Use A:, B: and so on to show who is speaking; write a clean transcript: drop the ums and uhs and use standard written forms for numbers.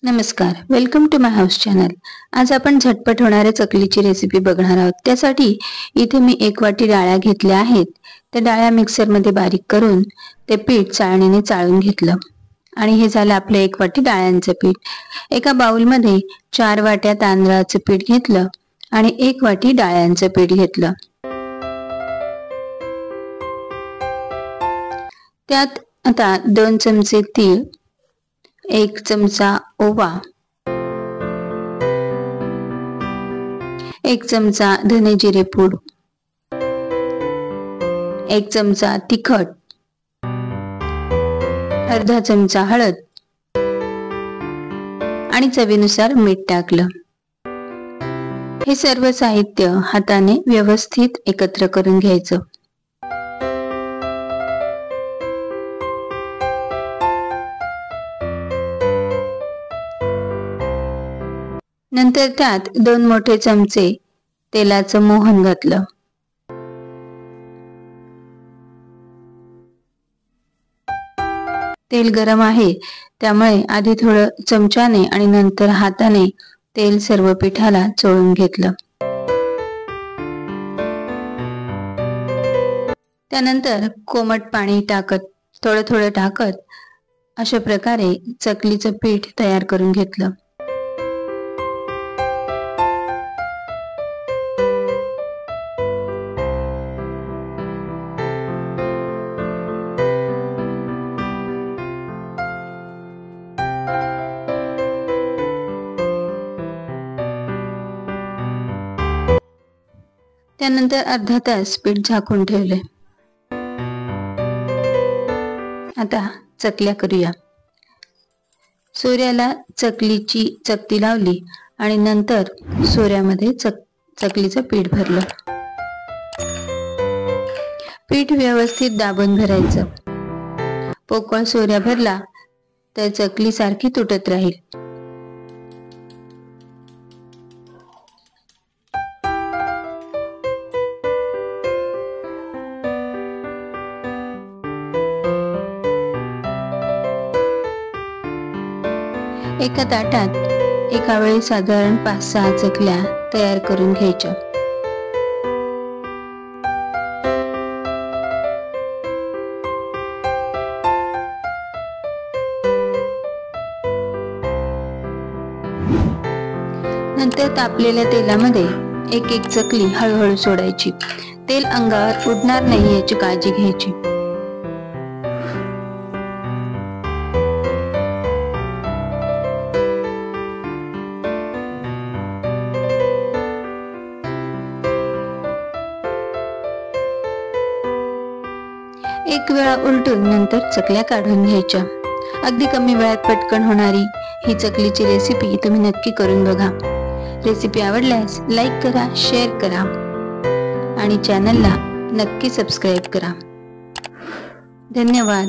A: नमस्कार, welcome to my house channel. आज आपण झटपट होणाऱ्या चकलीची रेसिपी बघणार आहोत। त्यासाठी इथे मी 1 वाटी डाळ्या घेतल्या आहेत। त्या डाळ्या मिक्सर मध्ये बारीक करून ते पीठ चाळणीने चाळून घेतलं आणि हे झालं आपलं 1 वाटी डाळ्यांचं पीठ। एका बाउल मध्ये 4 वाट्या तांदळाचं पीठ घेतलं आणि 1 वाटी डाळ्यांचं पीठ घेतलं। त्यात आता 2 चमचे तीळ, 1 चमचा ओवा, 1 चमचा धने जिरे पूड, 1 चमचा तिखट, अर्धा चमचा हळद आणि चवीनुसार मीठ टाकलं। हे सर्व साहित्य हाताने व्यवस्थित एकत्र करून घ्यायचं। नंतर त्यात 2 मोठे चमचे तेलाचं मोहन घातलं। तेल गरम आहे त्यामुळे आधी थोडं चमच्याने आणि नंतर हाताने तेल सर्व पिठाला चोळून घेतलं। त्यानंतर कोमट पाणी टाकत थोडं थोडं टाकत अशा प्रकारे चकलीचं पीठ तयार करून घेतलं। त्यानंतर अर्धा तास पीठ झाकून ठेवले। आता चकल्या करूया। सोऱ्याला चकलीची चकती लावली आणि नंतर सोऱ्यामध्ये चकलीचं पीठ भरलं। पीठ व्यवस्थित दाबून भरायचं। पोकळ सोऱ्या भरला तर चकली सारखी तुटत राहील। एका ताटात एका वेळी साधारण 5-6 चकल्या तयार करून घ्यायच्या। नंतर तापलेल्या तेलामध्ये एक एक चकली हळूहळू सोडायची। तेल अंगावर उडणार नाही याची काळजी घ्यायची। एक वेळा उलटून नंतर चकल्या काढून घ्यायच्या। अगदी कमी वेळात पटकन होणारी ही चकलीची रेसिपी तुम्ही नक्की करून बघा। रेसिपी आवडल्यास लाईक करा, शेअर करा आणि चॅनलला नक्की सबस्क्राईब करा। धन्यवाद।